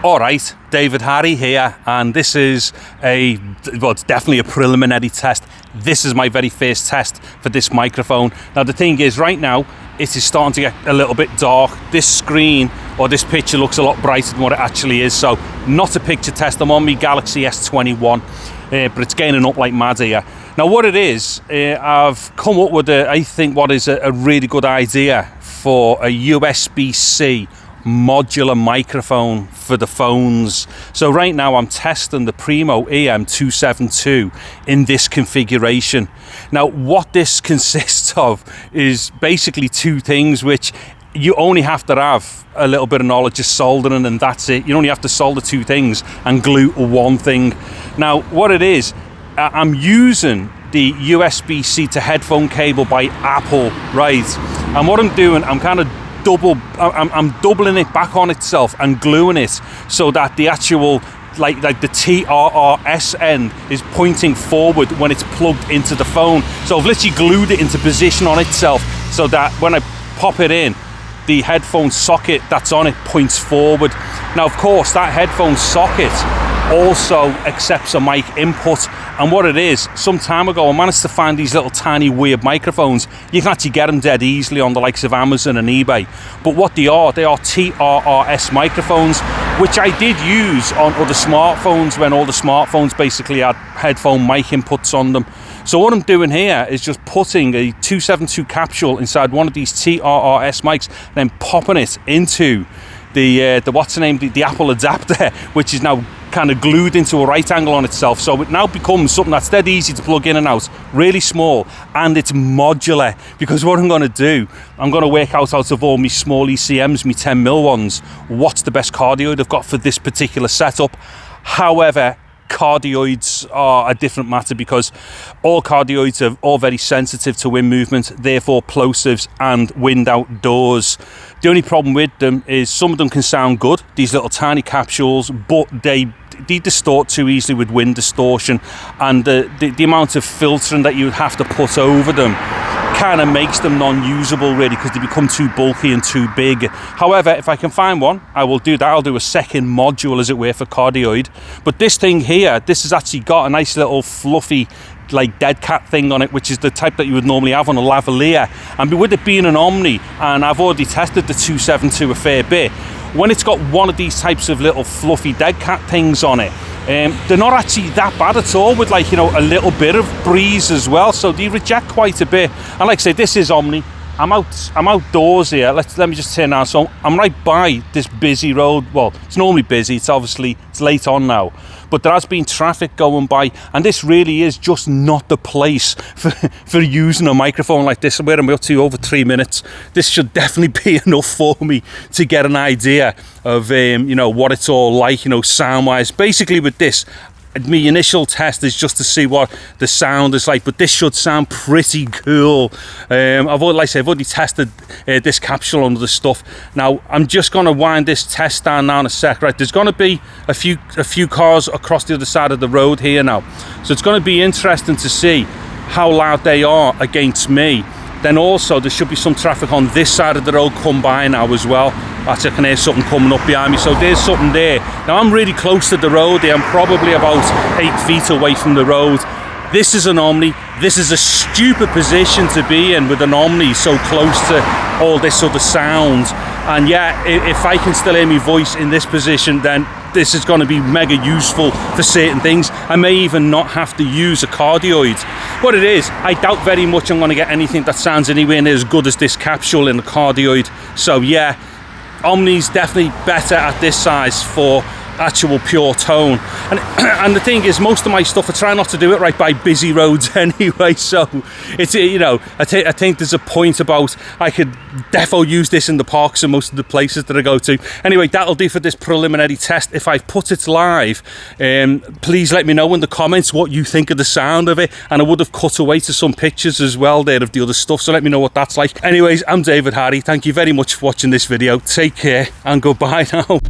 Alright, David Harry here, and this is it's definitely a preliminary test. This is my very first test for this microphone. Now the thing is, right now, it is starting to get a little bit dark. This screen, or this picture, looks a lot brighter than what it actually is, so not a picture test. I'm on my Galaxy S21, but it's gaining up like mad here. Now what it is, I've come up with, I think, what is a really good idea for a USB C modular microphone for the phones. So right now I'm testing the Primo EM272 in this configuration. Now what this consists of is basically two things, which you only have to have a little bit of knowledge of soldering, and that's it. You only have to solder two things and glue one thing. Now what it is, I'm using the USB C to headphone cable by Apple, right? And what I'm doing, I'm kind of I'm doubling it back on itself and gluing it so that the actual like the TRRS end is pointing forward when it's plugged into the phone. So I've literally glued it into position on itself so that when I pop it in, the headphone socket that's on it points forward. Now of course that headphone socket also accepts a mic input, and what it is, some time ago I managed to find these little tiny weird microphones. You can actually get them dead easily on the likes of Amazon and eBay, but what they are TRRS microphones, which I did use on other smartphones when all the smartphones basically had headphone mic inputs on them. So what I'm doing here is just putting a 272 capsule inside one of these TRRS mics, then popping it into the what's the name, the Apple adapter, which is now kind of glued into a right angle on itself. So it now becomes something that's dead easy to plug in and out, really small, and it's modular. Because what I'm going to do, I'm going to work out of all my small ECMs, my 10mm ones, what's the best cardioid I've got for this particular setup. However, cardioids are a different matter, because all cardioids are all very sensitive to wind movement, therefore plosives and wind outdoors. The only problem with them is some of them can sound good, these little tiny capsules, but they distort too easily with wind distortion, and the amount of filtering that you would have to put over them kind of makes them non-usable really, because they become too bulky and too big. However, if I can find one, I will do that. I'll do a second module, as it were, for cardioid. But this thing here, this has actually got a nice little fluffy like dead cat thing on it, which is the type that you would normally have on a lavalier. And with it being an Omni, and I've already tested the 272 a fair bit, when it's got one of these types of little fluffy dead cat things on it, they're not actually that bad at all, with, like, you know, a little bit of breeze as well, so they reject quite a bit. And like I say, this is Omni. I'm outdoors here. Let me just turn around. So I'm right by this busy road. Well, it's normally busy. It's late on now, but there has been traffic going by, and this really is just not the place for using a microphone like this. Where I'm up to over 3 minutes. This should definitely be enough for me to get an idea of you know, what it's all like, you know, sound-wise. Basically with this, my initial test is just to see what the sound is like, but this should sound pretty cool. I've already tested this capsule on other stuff. Now I'm just going to wind this test down now in a sec. Right, there's going to be a few cars across the other side of the road here now, so it's going to be interesting to see how loud they are against me. Then also there should be some traffic on this side of the road come by now as well. Actually, I can hear something coming up behind me, so there's something there. Now I'm really close to the road here. I'm probably about 8 feet away from the road. This is an Omni. This is a stupid position to be in, with an Omni so close to all this other sound. And yeah, if I can still hear my voice in this position, then this is going to be mega useful for certain things. I may even not have to use a cardioid. What it is, I doubt very much I'm going to get anything that sounds anywhere near as good as this capsule in a cardioid. So yeah, Omni's definitely better at this size for actual pure tone. And the thing is, most of my stuff, I try not to do it right by busy roads anyway, so it's, you know, I think there's a point about I could defo use this in the parks and most of the places that I go to. Anyway, that'll do for this preliminary test. If I put it live, please let me know in the comments what you think of the sound of it, and I would have cut away to some pictures as well there of the other stuff, so let me know what that's like. Anyways, I'm David Harry. Thank you very much for watching this video. Take care and goodbye now.